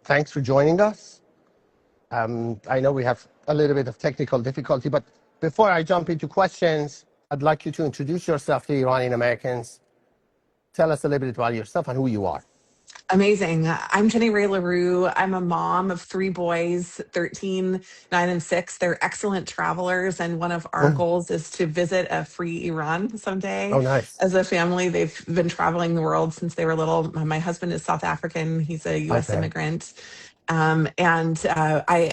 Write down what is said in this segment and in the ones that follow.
Thanks for joining us. I know we have a little bit of technical difficulty, but before I jump into questions, I'd like you to introduce yourself to Iranian Americans. Tell us a little bit about yourself and who you are. Amazing. I'm Jenny Ray LaRue. I'm a mom of three boys, 13, 9, and 6. They're excellent travelers, and one of our goals is to visit a free Iran someday. Oh, nice. As a family, they've been traveling the world since they were little. My husband is South African. He's a U.S. Okay. immigrant. I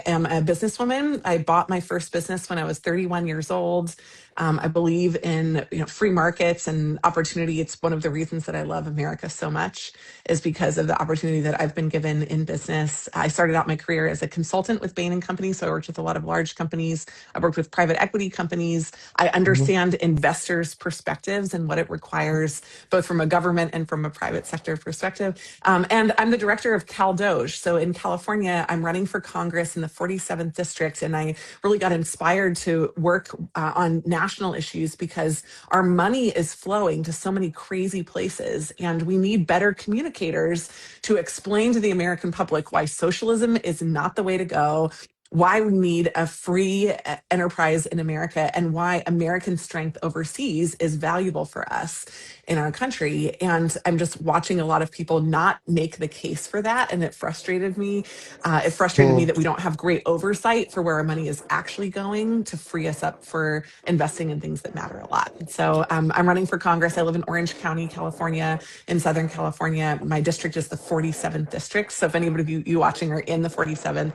am a businesswoman. I bought my first business when I was 31 years old. I believe in free markets and opportunity. It's one of the reasons that I love America so much is because of the opportunity that I've been given in business. I started out my career as a consultant with Bain & Company, so I worked with a lot of large companies. I worked with private equity companies. I understand investors' perspectives and what it requires, both from a government and from a private sector perspective. And I'm the director of CalDoge. So in California, I'm running for Congress in the 47th district, and I really got inspired to work on national issues because our money is flowing to so many crazy places, and we need better communicators to explain to the American public why socialism is not the way to go, why we need a free enterprise in America, and why American strength overseas is valuable for us in our country. And I'm just watching a lot of people not make the case for that. And it frustrated me. It frustrated me that we don't have great oversight for where our money is actually going to free us up for investing in things that matter a lot. So I'm running for Congress. I live in Orange County, California, in Southern California. My district is the 47th district. So if anybody of you watching are in the 47th,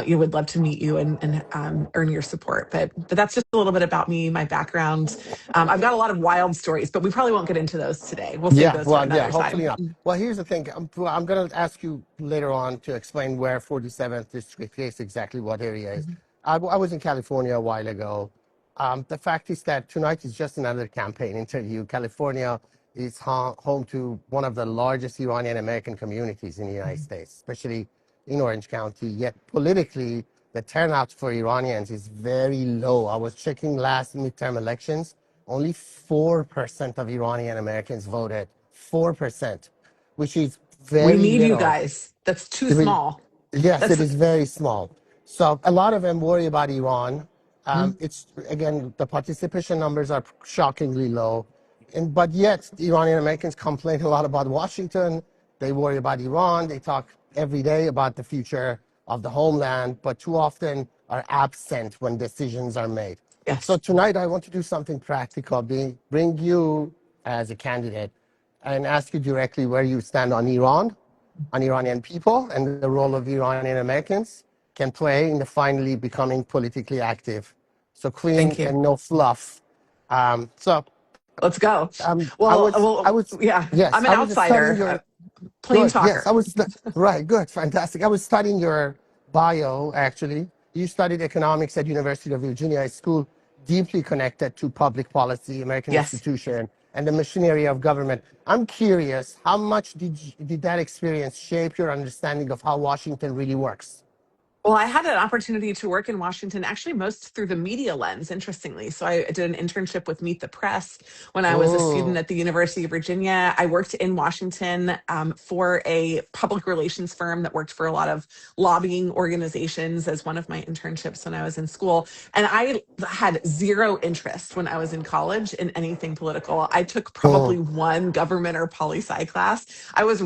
you would love to meet you and earn your support. But that's just a little bit about me, my background. I've got a lot of wild stories, but we probably won't get into those today. We'll save those for another hopefully time. not. Well, here's the thing. I'm going to ask you later on to explain where 47th District is, exactly what area is. I was in California a while ago. The fact is that tonight is just another campaign interview. California is home to one of the largest Iranian American communities in the United States, especially in Orange County. Yet politically, the turnout for Iranians is very low. I was checking last midterm elections. Only 4% of Iranian Americans voted. 4%, which is very We need little. you guys. That's too small. Yes, it is very small. So a lot of them worry about Iran. It's, again, the participation numbers are shockingly low. But yet, Iranian Americans complain a lot about Washington. They worry about Iran. They talk every day about the future of the homeland, but too often are absent when decisions are made. Yes. So tonight I want to do something practical, bring you as a candidate and ask you directly where you stand on Iran, on Iranian people, and the role of Iranian Americans can play in the finally becoming politically active. So clean and no fluff. Let's go. Yes, I'm an outsider. Plain talker. Yes, right, good, fantastic. I was studying your bio, actually. You studied economics at University of Virginia, a school deeply connected to public policy, American institution, and the machinery of government. I'm curious, how much did that experience shape your understanding of how Washington really works? Well, I had an opportunity to work in Washington, actually most through the media lens, interestingly. So I did an internship with Meet the Press when I was a student at the University of Virginia. I worked in Washington for a public relations firm that worked for a lot of lobbying organizations as one of my internships when I was in school. And I had zero interest when I was in college in anything political. I took probably one government or poli-sci class. I was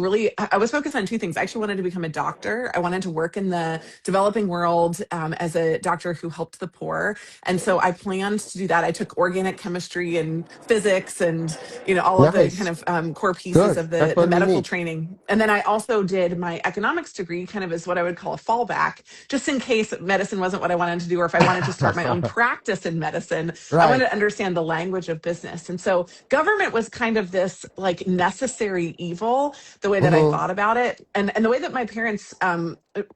focused on two things. I actually wanted to become a doctor. I wanted to work in the developing world as a doctor who helped the poor. And so I planned to do that. I took organic chemistry and physics and, all of the kind of core pieces of the medical training. And then I also did my economics degree kind of as what I would call a fallback, just in case medicine wasn't what I wanted to do, or if I wanted to start my own practice in medicine, I wanted to understand the language of business. And so government was kind of this like necessary evil, the way that I thought about it. And the way that my parents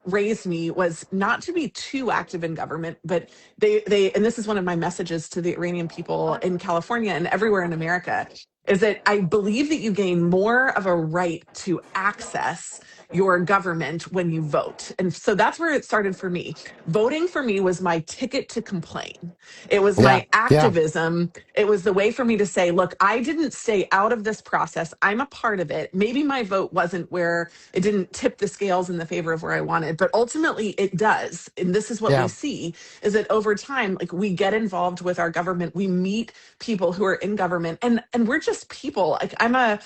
raised me was not to be too active in government, but they and this is one of my messages to the Iranian people in California and everywhere in America, is that I believe that you gain more of a right to access your government when you vote. And so that's where it started for me. Voting for me was my ticket to complain. It was Yeah, my yeah, activism. It was the way for me to say, look, I didn't stay out of this process. I'm a part of it. Maybe my vote wasn't where it didn't tip the scales in the favor of where I wanted, but ultimately it does. And this is what we yeah. see is that over time, like we get involved with our government, we meet people who are in government, and we're just people. Like I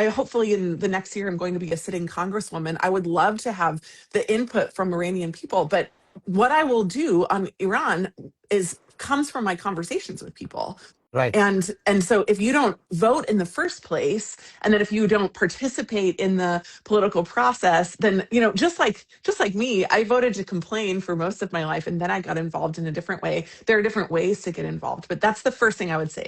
hopefully in the next year I'm going to be a sitting congresswoman. I would love to have the input from Iranian people, but what I will do on Iran is comes from my conversations with people. Right. And so if you don't vote in the first place, and then if you don't participate in the political process, then just like me, I voted to complain for most of my life, and then I got involved in a different way. There are different ways to get involved, but that's the first thing I would say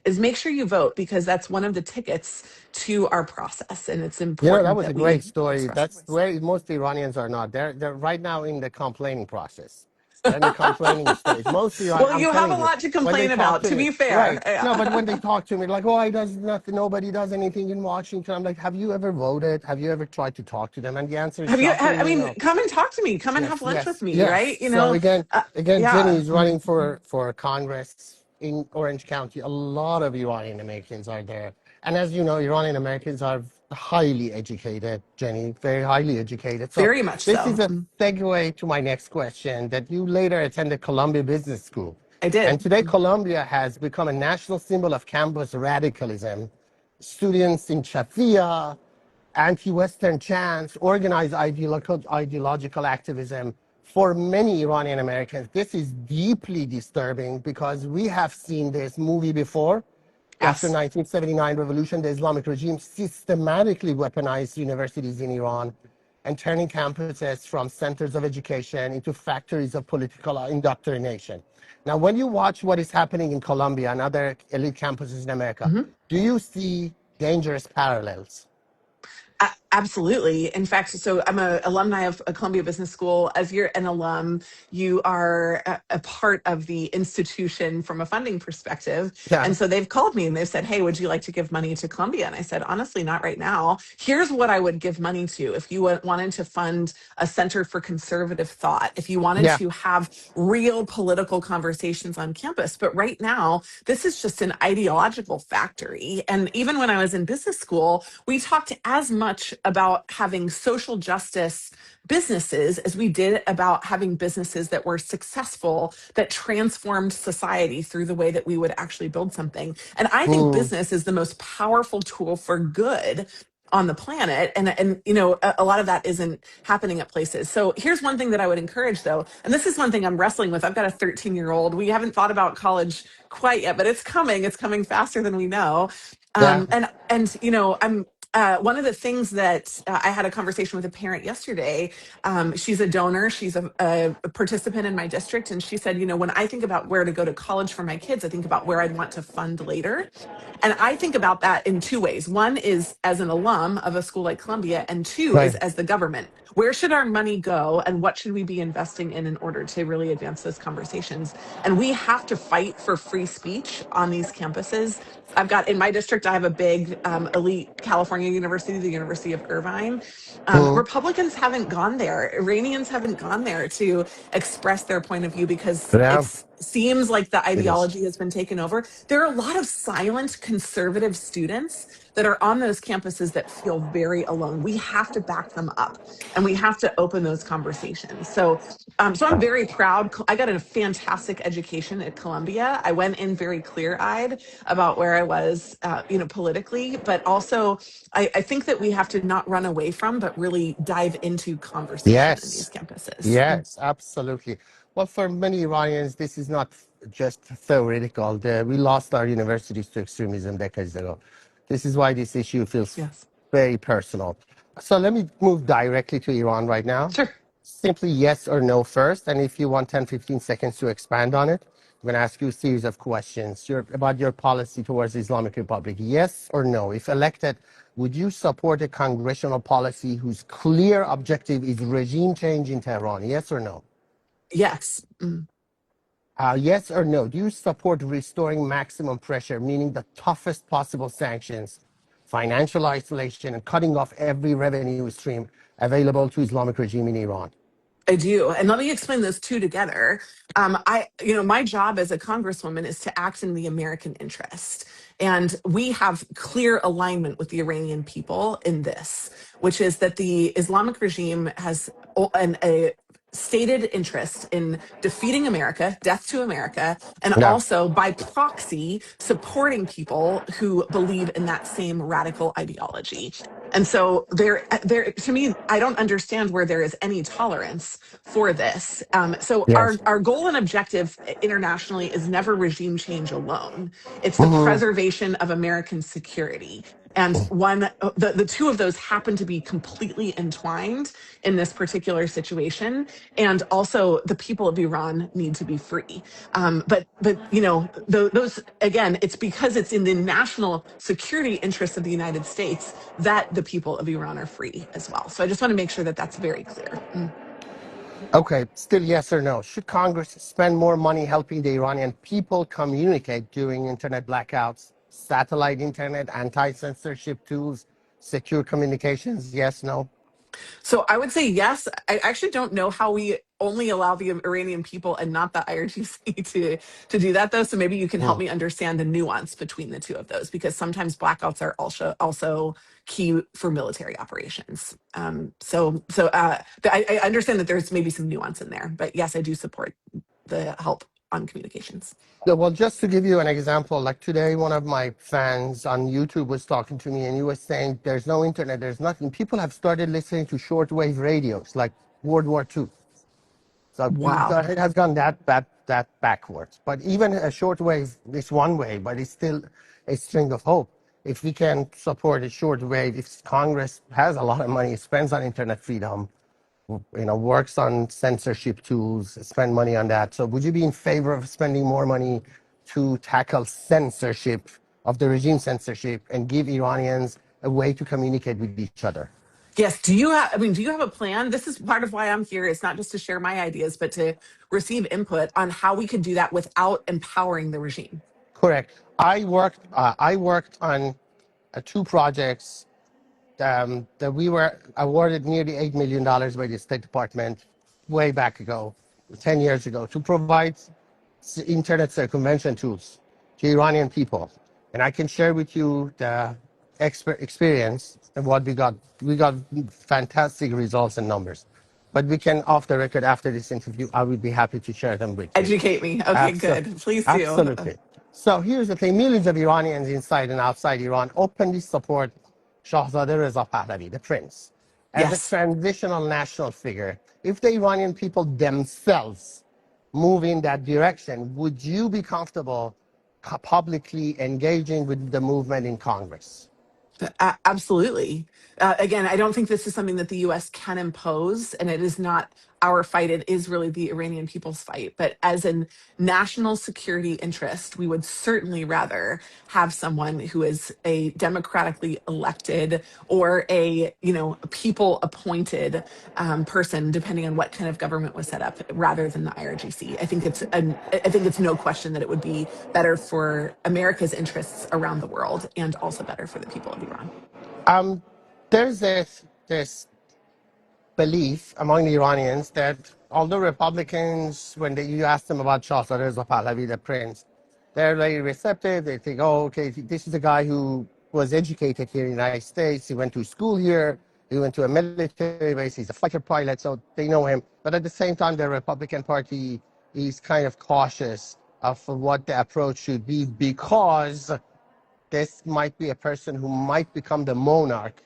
is make sure you vote, because that's one of the tickets to our process, and it's You know, that important was a that great we story. express our That's voice. where most Iranians are not. They're right now in the complaining process. They're in the complaining stage. Most Iran, Well, I'm you have a telling you, lot to when they complain talk about, to to me, be fair. right? No, but when they Yeah. talk to me, like, oh, I does nothing, nobody does anything in Washington. I'm like, have you ever voted? Have you ever tried to talk to them? And the answer is I shockingly mean, no. come and talk to me. Come and have Yes, lunch with yes, me, yes. right? So again, Jenny Yeah. is running for Congress in Orange County. A lot of Iranian Americans are there, and as you know, Iranian Americans are highly educated. Jenny, very highly educated. So Very much this is so. a segue to my next question. That you later attended Columbia Business School, I and did. today Columbia has become a national symbol of campus radicalism. Students in Shafia, anti-Western chants, organized ideological activism. For many Iranian Americans, this is deeply disturbing because we have seen this movie before. After Yes. 1979 revolution, the Islamic regime systematically weaponized universities in Iran and turning campuses from centers of education into factories of political indoctrination. Now, when you watch what is happening in Columbia and other elite campuses in America, Mhm. do you see dangerous parallels? Absolutely. In fact, so I'm an alumni of a Columbia Business School. As you're an alum, you are a part of the institution from a funding perspective. Yeah. And so they've called me and they've said, hey, would you like to give money to Columbia? And I said, honestly, not right now. Here's what I would give money to if you wanted to fund a center for conservative thought, if you wanted Yeah. to have real political conversations on campus. But right now, this is just an ideological factory. And even when I was in business school, we talked as much about having social justice businesses as we did about having businesses that were successful, that transformed society through the way that we would actually build something. And I think Mm. business is the most powerful tool for good on the planet, and a lot of that isn't happening at places. So here's one thing that I would encourage, though, and this is one thing I'm wrestling with. I've got a 13-year-old. We haven't thought about college quite yet, but it's coming faster than we know. Yeah. I'm one of the things that I had a conversation with a parent yesterday. She's a donor. She's a participant in my district. And she said, when I think about where to go to college for my kids, I think about where I'd want to fund later. And I think about that in two ways. One is as an alum of a school like Columbia, and two is Right. as the government. Where should our money go, and what should we be investing in order to really advance those conversations? And we have to fight for free speech on these campuses. I've got in my district, I have a big elite California university, the University of Irvine. Mm. Republicans haven't gone there. Iranians haven't gone there to express their point of view because Yeah. it seems like the It is. ideology has been taken over. There are a lot of silent conservative students that are on those campuses that feel very alone. We have to back them up, and we have to open those conversations. So I'm very proud. I got a fantastic education at Columbia. I went in very clear-eyed about where I was, politically, but also I think that we have to not run away from, but really dive into conversation in these Yes. campuses. Yes, absolutely. Well, for many Iranians, this is not just theoretical. We lost our universities to extremism decades ago. This is why this issue feels Yes, very personal. So let me move directly to Iran right now. sure. Simply yes or no first. And if you want 10, 15 seconds to expand on it, I'm going to ask you a series of questions about your policy towards the Islamic Republic. Yes or no? If elected, would you support a congressional policy whose clear objective is regime change in Tehran? Yes or no? Yes. Yes or no? Do you support restoring maximum pressure, meaning the toughest possible sanctions financial isolation, and cutting off every revenue stream available to Islamic regime in Iran? I do. And let me explain those two together. My job as a congresswoman is to act in the American interest. And we have clear alignment with the Iranian people in this, which is that the Islamic regime has a stated interest in defeating America, death to America, and Yeah. also by proxy supporting people who believe in that same radical ideology. And so there, to me, I don't understand where there is any tolerance for this. So Yes. our goal and objective internationally is never regime change alone. It's the Mhm. preservation of American security. And the two of those happen to be completely entwined in this particular situation. And also, the people of Iran need to be free. Those again, it's because it's in the national security interests of the United States that the people of Iran are free as well. So I just want to make sure that that's very clear. Okay, still yes or no? Should Congress spend more money helping the Iranian people communicate during internet blackouts, satellite internet, anti-censorship tools, secure communications? Yes, no? So I would say yes. I actually don't know how we only allow the Iranian people and not the IRGC to do that though. So maybe you can help Hmm. me understand the nuance between the two of those, because sometimes blackouts are also key for military operations. I understand that there's maybe some nuance in there, but yes, I do support the help on communications. Yeah, well, just to give you an example, like today, one of my fans on YouTube was talking to me and he was saying, there's no internet, there's nothing. People have started listening to shortwave radios like World War II. So Wow. it has gone that backwards. But even a short wave is one way, but it's still a string of hope. If we can support a short wave, if Congress has a lot of money, spends on internet freedom, works on censorship tools, spend money on that. So would you be in favor of spending more money to tackle censorship of the regime censorship and give Iranians a way to communicate with each other? Yes. Do you have a plan? This is part of why I'm here. It's not just to share my ideas, but to receive input on how we could do that without empowering the regime. Correct. I worked on two projects that we were awarded nearly $8 million by the State Department way back ago, 10 years ago, to provide internet circumvention tools to Iranian people. And I can share with you the experience and what we got. We got fantastic results and numbers. But we can, off the record, after this interview, I would be happy to share them with you. Educate me. Okay, Absolutely. good. Please do. Absolutely. So here's the thing. Millions of Iranians inside and outside Iran openly support Shahzadeh Reza Pahlavi, the prince, as a Yes. transitional national figure. If the Iranian people themselves move in that direction, would you be comfortable publicly engaging with the movement in Congress? Absolutely. Again, I don't think this is something that the US can impose, and it is not our fight. It is really the Iranian people's fight. But as a national security interest, we would certainly rather have someone who is a democratically elected or a people appointed person, depending on what kind of government was set up, rather than the IRGC. I think it's no question that it would be better for America's interests around the world and also better for the people of Iran. Um, there's this belief among the Iranians that although Republicans, when you ask them about Shahzadeh Reza Pahlavi, the prince, they're very receptive. They think, oh, okay, this is a guy who was educated here in the United States. He went to school here. He went to a military base. He's a fighter pilot, so they know him. But at the same time, the Republican Party is kind of cautious of what the approach should be because this might be a person who might become the monarch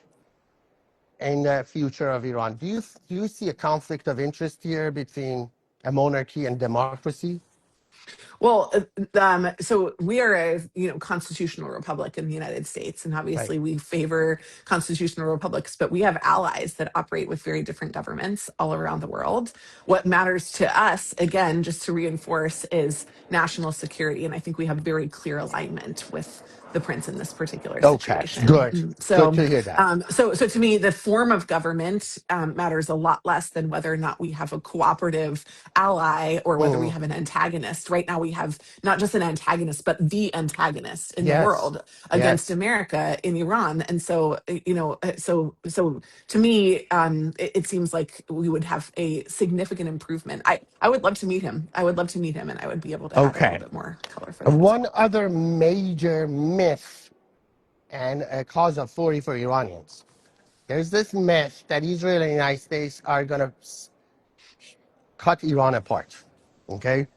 in the future of Iran. Do you see a conflict of interest here between a monarchy and democracy? Well, so we are a constitutional republic in the United States, and Right. obviously we favor constitutional republics. But we have allies that operate with very different governments all around the world. What matters to us, again, just to reinforce, is national security, and I think we have very clear alignment with the prince in this particular Okay, situation. good. Good So, to hear that. so to me, the form of government matters a lot less than whether or not we have a cooperative ally or whether we Mm, have an antagonist. Right now, we have not just an antagonist, but the antagonist in the yes, world against yes. America in Iran. And so, so to me, it seems like we would have a significant improvement. I would love to meet him. I would love to meet him, and I would be able to add a little Okay. bit more color for that as One well. other major myth and a cause of worry for Iranians. There's this myth that Israel and the United States are going to cut Iran apart. Okay?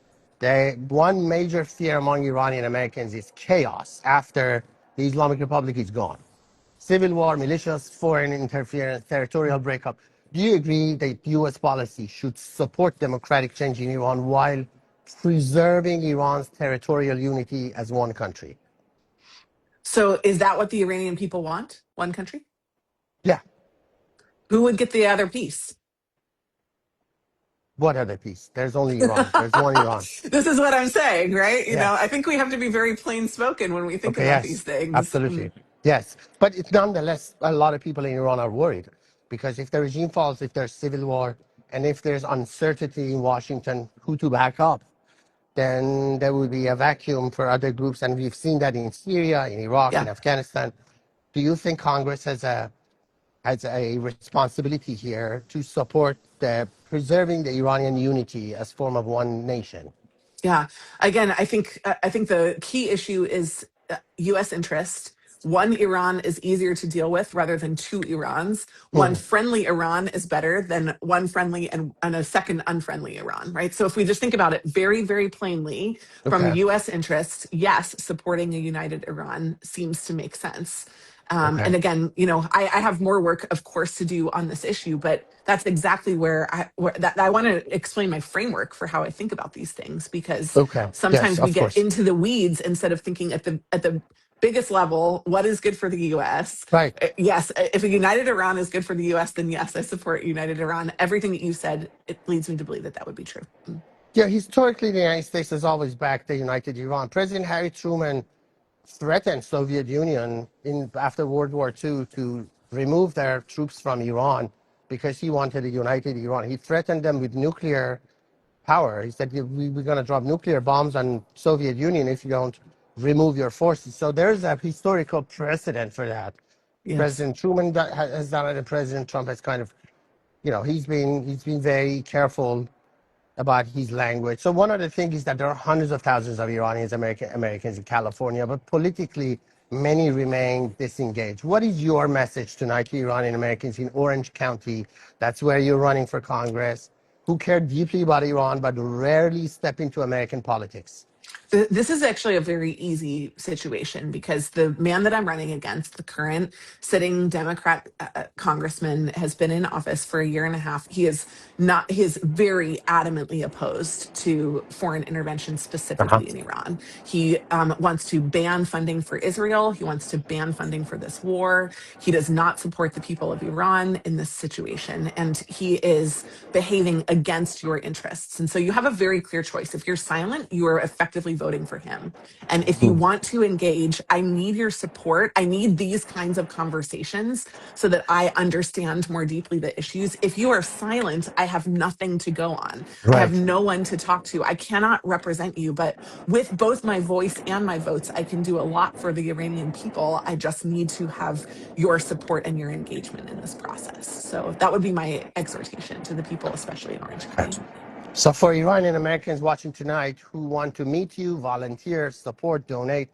One major fear among Iranian Americans is chaos after the Islamic Republic is gone. Civil war, militias, foreign interference, territorial breakup. Do you agree that U.S. policy should support democratic change in Iran while preserving Iran's territorial unity as one country? So, is that what the Iranian people want? One country? Yeah. Who would get the other piece? What other piece? There's only Iran. There's one Iran. This is what I'm saying, right? I Yes. think we have to be very plain spoken when we think Okay, about these yes. things. Absolutely. Yes. But it's nonetheless, a lot of people in Iran are worried because if the regime falls, if there's civil war, and if there's uncertainty in Washington who to back up, then there will be a vacuum for other groups. And we've seen that in Syria, in Iraq, in Yeah. Afghanistan. Do you think Congress has a responsibility here to support preserving the Iranian unity as form of one nation? Yeah. Again, I think the key issue is U.S. interest. One Iran is easier to deal with rather than two Irans. One Hmm. friendly Iran is better than one friendly and a second unfriendly Iran, right? So if we just think about it very, very plainly from Okay. U.S. interest, yes, supporting a united Iran seems to make sense. Okay. And again, I have more work, of course, to do on this issue, but that's exactly where I want to explain my framework for how I think about these things, because Okay. Yes, sometimes we of get course. into the weeds instead of thinking at the biggest level, what is good for the U.S. Right. Yes, if a united Iran is good for the U.S., then yes, I support united Iran. Everything that you said, it leads me to believe that that would be true. Yeah, historically, the United States has always backed the united Iran. President Harry Truman threatened Soviet Union after World War II to remove their troops from Iran because he wanted a united Iran. He threatened them with nuclear power. He said, we're going to drop nuclear bombs on Soviet Union if you don't remove your forces. So there's a historical precedent for that. Yes. President Truman has done it, and President Trump has kind of, he's been very careful about his language. So one of the things is that there are hundreds of thousands of Iranians, Americans in California, but politically, many remain disengaged. What is your message tonight to Iranian Americans in Orange County? That's where you're running for Congress, who care deeply about Iran, but rarely step into American politics. This is actually a very easy situation because the man that I'm running against, the current sitting Democrat congressman, has been in office for a year and a half. He is very adamantly opposed to foreign intervention, Uh-huh. specifically in Iran. He wants to ban funding for Israel. He wants to ban funding for this war. He does not support the people of Iran in this situation. And he is behaving against your interests. And so you have a very clear choice. If you're silent, you are effectively voting for him. And if you want to engage, I need your support. I need these kinds of conversations so that I understand more deeply the issues. If you are silent, I have nothing to go on. I have Right. no one to talk to. I cannot represent you, but with both my voice and my votes, I can do a lot for the Iranian people. I just need to have your support and your engagement in this process. So that would be my exhortation to the people, especially in Orange County. So for Iranian Americans watching tonight who want to meet you, volunteer, support, donate,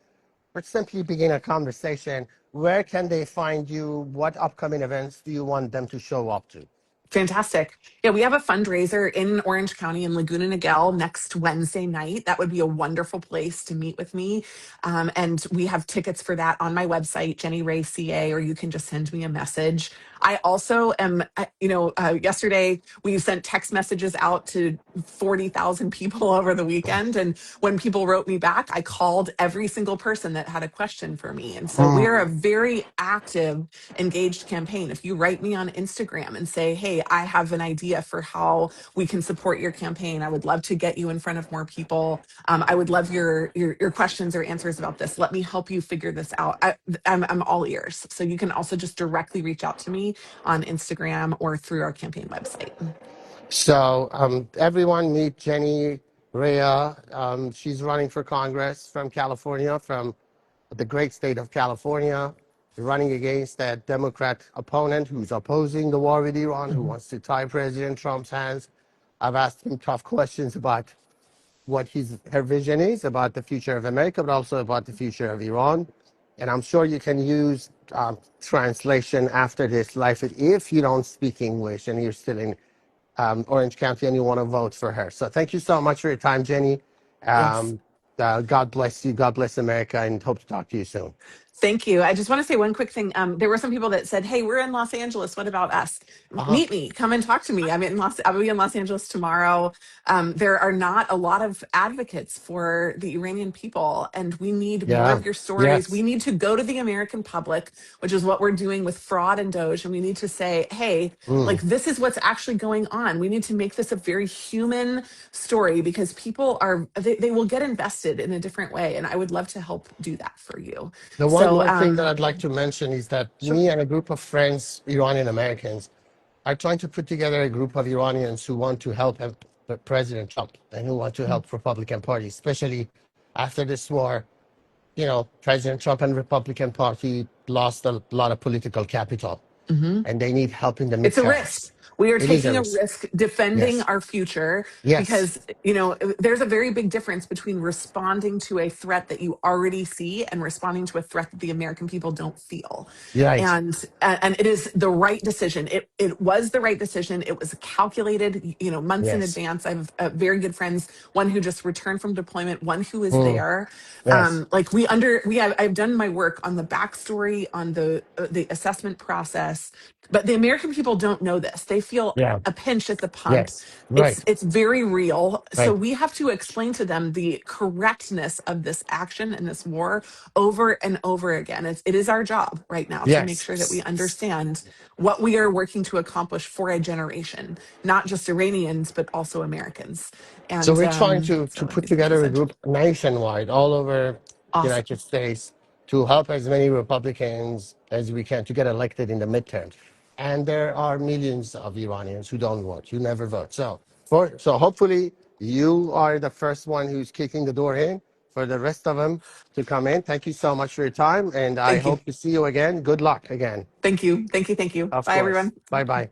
or simply begin a conversation, where can they find you? What upcoming events do you want them to show up to? Fantastic. Yeah, we have a fundraiser in Orange County in Laguna Niguel next Wednesday night. That would be a wonderful place to meet with me. And we have tickets for that on my website, Jenny Ray CA, or you can just send me a message. I also am, yesterday we sent text messages out to 40,000 people over the weekend. And when people wrote me back, I called every single person that had a question for me. And so we're a very active, engaged campaign. If you write me on Instagram and say, hey, I have an idea for how we can support your campaign, I would love to get you in front of more people. I would love your questions or answers about this. Let me help you figure this out. I'm all ears. So you can also just directly reach out to me on Instagram or through our campaign website. So everyone meet Jenny Rea. She's running for Congress from California, from the great state of California, running against that Democrat opponent who's opposing the war with Iran, who wants to tie President Trump's hands. I've asked him tough questions about what her vision is about the future of America, but also about the future of Iran. And I'm sure you can use translation after this live if you don't speak English and you're still in Orange County and you want to vote for her. So thank you so much for your time, Jenny. Yes. God bless you. God bless America, and hope to talk to you soon. Thank you. I just want to say one quick thing. There were some people that said, "Hey, we're in Los Angeles. What about us? Meet me. Come and talk to me. I'll be in Los Angeles tomorrow." There are not a lot of advocates for the Iranian people, and we need more of your stories. We need to go to the American public, which is what we're doing with fraud and Doge, and we need to say, "Hey, like this is what's actually going on." We need to make this a very human story because people they will get invested in a different way, and I would love to help do that for you. The one more thing that I'd like to mention is that me and a group of friends, Iranian Americans, are trying to put together a group of Iranians who want to help President Trump and who want to help Republican Party, especially after this war. You know, President Trump and Republican Party lost a lot of political capital, and they need help in the midterms. It's a risk. We are taking a risk defending our future because, there's a very big difference between responding to a threat that you already see and responding to a threat that the American people don't feel. Right. And it is the right decision. It was the right decision. It was calculated, months in advance. I have very good friends, one who just returned from deployment, one who is there. I've done my work on the backstory, on the assessment process, but the American people don't know this. They feel a pinch at the pump. It's very real. So we have to explain to them the correctness of this action and this war over and over again. It is our job right now to make sure that we understand what we are working to accomplish for a generation, not just Iranians, but also Americans. And so we're trying to put together a group nationwide, all over the United States, to help as many Republicans as we can to get elected in the midterms. And there are millions of Iranians who don't vote, who never vote. So hopefully you are the first one who's kicking the door in for the rest of them to come in. Thank you so much for your time, and I hope to see you again. Good luck again. Thank you. Thank you. Of Bye, course. everyone. Bye-bye.